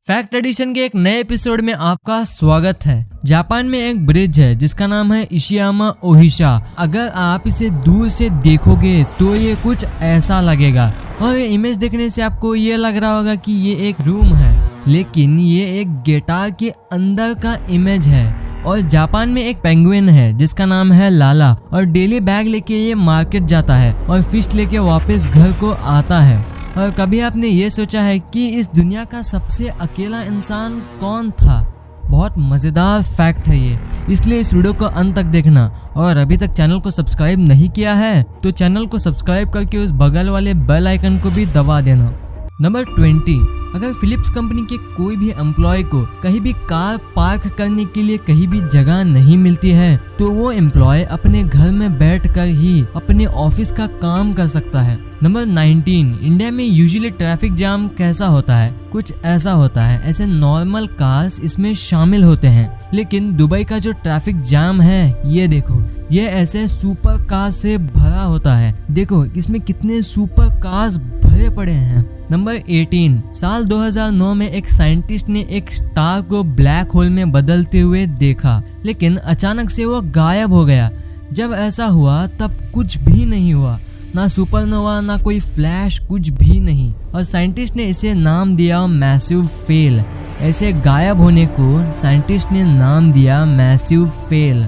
Fact addition के एक नए एपिसोड में आपका स्वागत है। जापान में एक ब्रिज है जिसका नाम है इशियामा ओहिशा। अगर आप इसे दूर से देखोगे तो ये कुछ ऐसा लगेगा और ये इमेज देखने से आपको ये लग रहा होगा कि ये एक रूम है, लेकिन ये एक गिटार के अंदर का इमेज है। और जापान में एक पेंगुइन है जिसका नाम है लाला और डेली बैग लेके ये मार्केट जाता है और फिश लेके वापस घर को आता है। और कभी आपने ये सोचा है कि इस दुनिया का सबसे अकेला इंसान कौन था? बहुत मज़ेदार फैक्ट है ये, इसलिए इस वीडियो को अंत तक देखना। और अभी तक चैनल को सब्सक्राइब नहीं किया है तो चैनल को सब्सक्राइब करके उस बगल वाले बेल आइकन को भी दबा देना। नंबर 20, अगर फिलिप्स कंपनी के कोई भी एम्प्लॉय को कहीं भी कार पार्क करने के लिए कहीं भी जगह नहीं मिलती है तो वो एम्प्लॉय अपने घर में बैठकर ही अपने ऑफिस का काम कर सकता है। नंबर 19, इंडिया में यूजुअली ट्रैफिक जाम कैसा होता है? कुछ ऐसा होता है, ऐसे नॉर्मल कार्स इसमें शामिल होते हैं, लेकिन दुबई का जो ट्रैफिक जाम है ये देखो, ये ऐसे सुपर कार से भरा होता है। देखो इसमें कितने सुपर कार्स भरे पड़े हैं। नंबर 18, साल 2009 में एक साइंटिस्ट ने एक स्टार को ब्लैक होल में बदलते हुए देखा, लेकिन अचानक से वो गायब हो गया। जब ऐसा हुआ तब कुछ भी नहीं हुआ, ना सुपरनोवा ना कोई फ्लैश, कुछ भी नहीं। और साइंटिस्ट ने इसे नाम दिया मैसिव फेल। ऐसे गायब होने को साइंटिस्ट ने नाम दिया massive fail.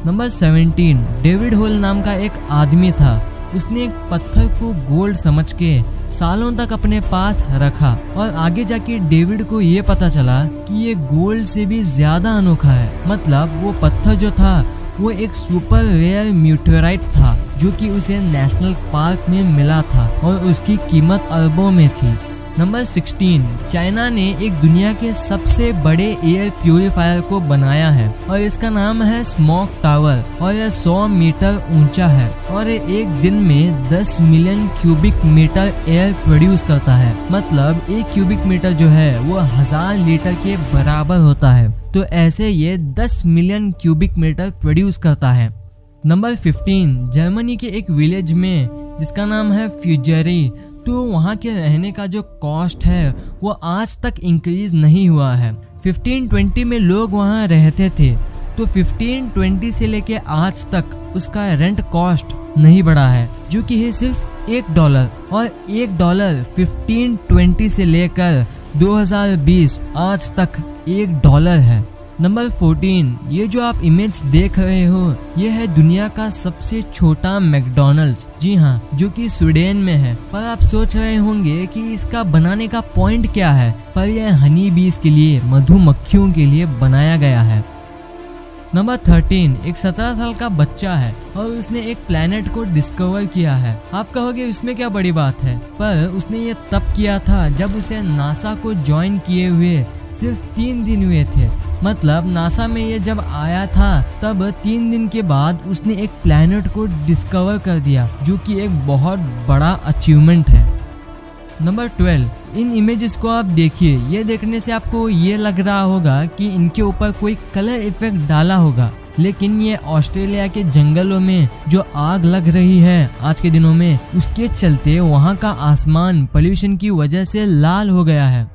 Number 17, David hole नाम का एक आदमी था। उसने एक पत्थर को गोल्ड समझ के सालों तक अपने पास रखा और आगे जाके डेविड को ये पता चला कि ये गोल्ड से भी ज्यादा अनोखा है। मतलब वो पत्थर जो था वो एक सुपर रेयर म्यूटेराइट था जो कि उसे नेशनल पार्क में मिला था और उसकी कीमत अरबों में थी। नंबर 16, चाइना ने एक दुनिया के सबसे बड़े एयर प्यूरिफायर को बनाया है और इसका नाम है स्मोक टावर और यह 100 मीटर ऊंचा है और एक दिन में 10 million cubic metre air produce करता है। मतलब एक क्यूबिक मीटर जो है वो 1000 लीटर के बराबर होता है। तो ऐसे ये 10 मिलियन क्यूबिक मीटर प्रोड्यूस करता है। नंबर 15, जर्मनी के एक विलेज में जिसका नाम है फ्यूजरी, तो वहाँ के रहने का जो कॉस्ट है वो आज तक इंक्रीज नहीं हुआ है। 1520 में लोग वहाँ रहते थे, तो 1520 से लेके आज तक उसका रेंट कॉस्ट नहीं बढ़ा है, जो कि है सिर्फ $1। और $1 1520 से लेकर 2020 आज तक $1 है। नंबर 14, ये जो आप इमेज देख रहे हो ये है दुनिया का सबसे छोटा मैकडॉनल्ड्स। जी हाँ, जो कि स्वीडन में है। पर आप सोच रहे होंगे कि इसका बनाने का पॉइंट क्या है, पर यह हनी बीज के लिए, मधुमक्खियों के लिए बनाया गया है। नंबर 13, एक 17 साल का बच्चा है और उसने एक प्लेनेट को डिस्कवर किया है। आप कहोगे इसमें क्या बड़ी बात है, पर उसने ये तब किया था जब उसे नासा को ज्वाइन किए हुए सिर्फ 3 दिन हुए थे। मतलब नासा में ये जब आया था तब 3 दिन के बाद उसने एक प्लैनेट को डिस्कवर कर दिया, जो कि एक बहुत बड़ा अचीवमेंट है। नंबर 12, इन इमेजेस को आप देखिए, ये देखने से आपको ये लग रहा होगा कि इनके ऊपर कोई कलर इफेक्ट डाला होगा, लेकिन ये ऑस्ट्रेलिया के जंगलों में जो आग लग रही है आज के दिनों में, उसके चलते वहाँ का आसमान पोल्यूशन की वजह से लाल हो गया है।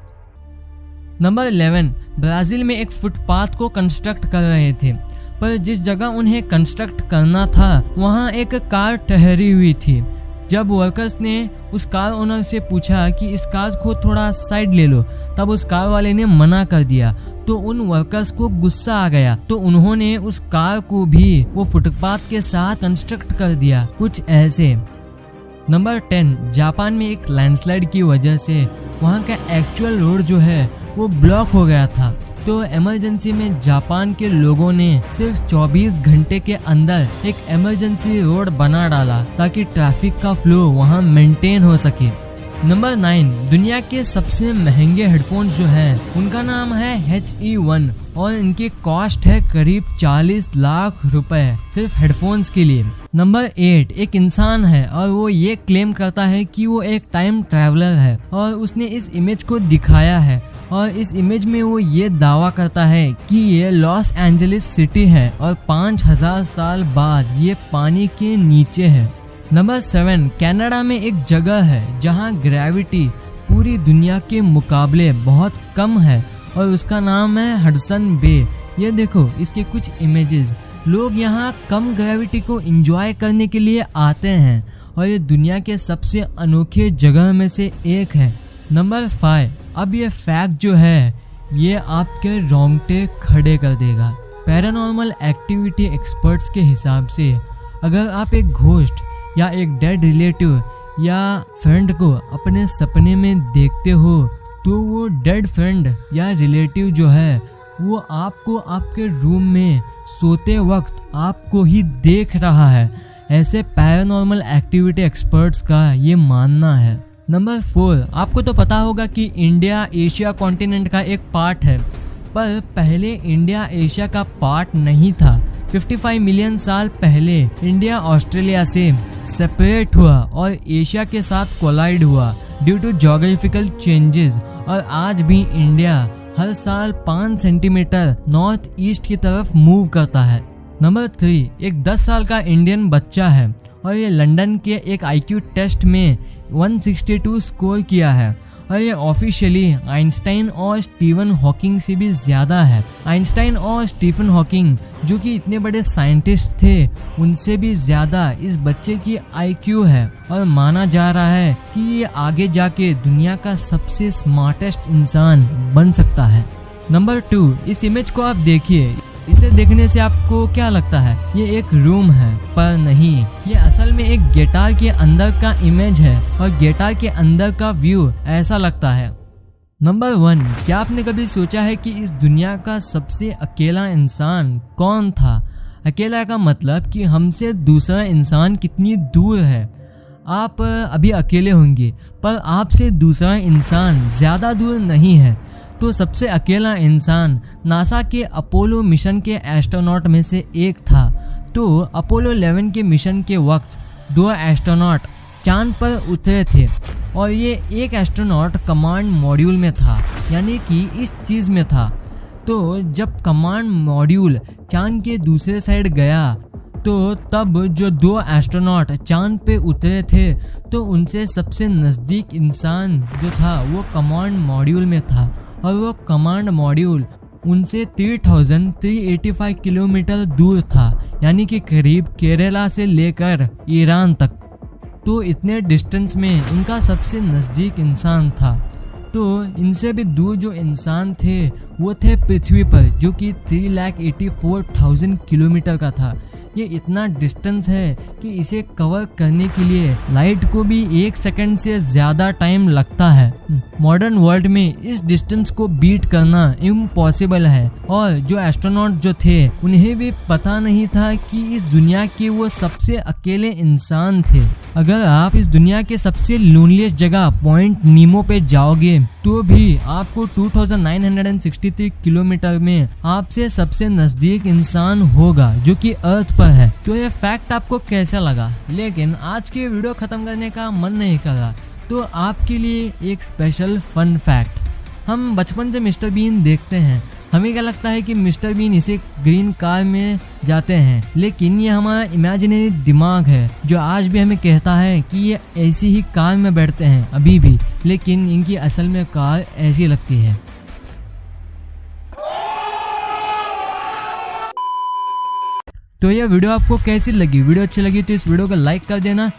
नंबर 11, ब्राजील में एक फुटपाथ को कंस्ट्रक्ट कर रहे थे, पर जिस जगह उन्हें कंस्ट्रक्ट करना था वहाँ एक कार ठहरी हुई थी। जब वर्कर्स ने उस कार ओनर से पूछा कि इस कार को थोड़ा साइड ले लो, तब उस कार वाले ने मना कर दिया। तो उन वर्कर्स को गुस्सा आ गया, तो उन्होंने उस कार को भी वो फुटपाथ के साथ कंस्ट्रक्ट कर दिया, कुछ ऐसे। नंबर 10, जापान में एक लैंडस्लाइड की वजह से वहाँ का एक्चुअल रोड जो है वो ब्लॉक हो गया था। तो इमरजेंसी में जापान के लोगों ने सिर्फ 24 घंटे के अंदर एक इमरजेंसी रोड बना डाला ताकि ट्रैफिक का फ्लो वहाँ मेंटेन हो सके। नंबर 9, दुनिया के सबसे महंगे हेडफोन्स जो हैं उनका नाम है HE1 और इनकी कॉस्ट है करीब 40 लाख रुपए सिर्फ हेडफोन्स के लिए। नंबर 8, एक इंसान है और वो ये क्लेम करता है कि वो एक टाइम ट्रैवलर है और उसने इस इमेज को दिखाया है और इस इमेज में वो ये दावा करता है कि ये लॉस एंजलिस सिटी है और 5000 साल बाद ये पानी के नीचे है। नंबर 7, कनाडा में एक जगह है जहाँ ग्रेविटी पूरी दुनिया के मुकाबले बहुत कम है और उसका नाम है हडसन बे। ये देखो इसके कुछ इमेजेस। लोग यहाँ कम ग्रेविटी को एंजॉय करने के लिए आते हैं और ये दुनिया के सबसे अनोखे जगह में से एक है। नंबर 5। अब ये फैक्ट जो है ये आपके रोंगटे खड़े कर देगा। पैरानॉर्मल एक्टिविटी एक्सपर्ट्स के हिसाब से अगर आप एक घोस्ट या एक डेड रिलेटिव या फ्रेंड को अपने सपने में देखते हो तो वो डेड फ्रेंड या रिलेटिव जो है वो आपको आपके रूम में सोते वक्त आपको ही देख रहा है। ऐसे पैरानॉर्मल एक्टिविटी एक्सपर्ट्स का ये मानना है। नंबर 4। आपको तो पता होगा कि इंडिया एशिया कॉन्टिनेंट का एक पार्ट है, पर पहले इंडिया एशिया का पार्ट नहीं था। 55 मिलियन साल पहले इंडिया ऑस्ट्रेलिया से सेपरेट हुआ और एशिया के साथ कोलाइड हुआ ड्यू टू ज्योग्राफिकल चेंजेस, और आज भी इंडिया हर साल 5 सेंटीमीटर नॉर्थ ईस्ट की तरफ मूव करता है। नंबर 3। एक 10 साल का इंडियन बच्चा है और ये लंदन के एक IQ टेस्ट में 162 स्कोर किया है और ये ऑफिशियली आइंस्टाइन और स्टीफन हॉकिंग से भी ज़्यादा है। आइंस्टाइन और स्टीफन हॉकिंग जो कि इतने बड़े साइंटिस्ट थे उनसे भी ज़्यादा इस बच्चे की IQ है और माना जा रहा है कि ये आगे जाके दुनिया का सबसे स्मार्टेस्ट इंसान बन सकता है। नंबर 2। इस इमेज को आप देखिए। इसे देखने से आपको क्या लगता है? ये एक रूम है, पर नहीं, ये असल में एक गिटार के अंदर का इमेज है और गिटार के अंदर का व्यू ऐसा लगता है। नंबर 1। क्या आपने कभी सोचा है कि इस दुनिया का सबसे अकेला इंसान कौन था? अकेला का मतलब कि हमसे दूसरा इंसान कितनी दूर है। आप अभी अकेले होंगे पर आपसे दूसरा इंसान ज़्यादा दूर नहीं है। तो सबसे अकेला इंसान नासा के अपोलो मिशन के एस्ट्रोनॉट में से एक था। तो अपोलो 11 के मिशन के वक्त 2 एस्ट्रोनॉट चांद पर उतरे थे और ये एक एस्ट्रोनॉट कमांड मॉड्यूल में था, यानी कि इस चीज़ में था। तो जब कमांड मॉड्यूल चांद के दूसरे साइड गया तो तब जो 2 एस्ट्रोनॉट चांद पे उतरे थे तो उनसे सबसे नज़दीक इंसान जो था वो कमांड मॉड्यूल में था और वो कमांड मॉड्यूल उनसे 3385 किलोमीटर दूर था, यानी कि करीब केरला से लेकर ईरान तक। तो इतने डिस्टेंस में उनका सबसे नज़दीक इंसान था। तो इनसे भी दूर जो इंसान थे वो थे पृथ्वी पर, जो कि 3,84,000 किलोमीटर का था। ये इतना डिस्टेंस है कि इसे कवर करने के लिए लाइट को भी 1 सेकंड से ज़्यादा टाइम लगता है। मॉडर्न वर्ल्ड में इस डिस्टेंस को बीट करना इम्पॉसिबल है और जो एस्ट्रोनॉट जो थे उन्हें भी पता नहीं था कि इस दुनिया के वो सबसे अकेले इंसान थे। अगर आप इस दुनिया के सबसे लोनलीस्ट जगह पॉइंट नीमो पे जाओगे तो भी आपको 2963 किलोमीटर में आपसे सबसे नज़दीक इंसान होगा जो कि अर्थ पर है। तो ये फैक्ट आपको कैसा लगा? लेकिन आज की वीडियो ख़त्म करने का मन नहीं कर रहा, तो आपके लिए एक स्पेशल फन फैक्ट। हम बचपन से मिस्टर बीन देखते हैं। हमें क्या लगता है कि मिस्टर बीन इसे ग्रीन कार में जाते हैं, लेकिन ये हमारा इमेजिनरी दिमाग है जो आज भी हमें कहता है कि ये ऐसी ही कार में बैठते हैं अभी भी, लेकिन इनकी असल में कार ऐसी लगती है। तो यह वीडियो आपको कैसी लगी? वीडियो अच्छी लगी तो इस वीडियो को लाइक कर देना।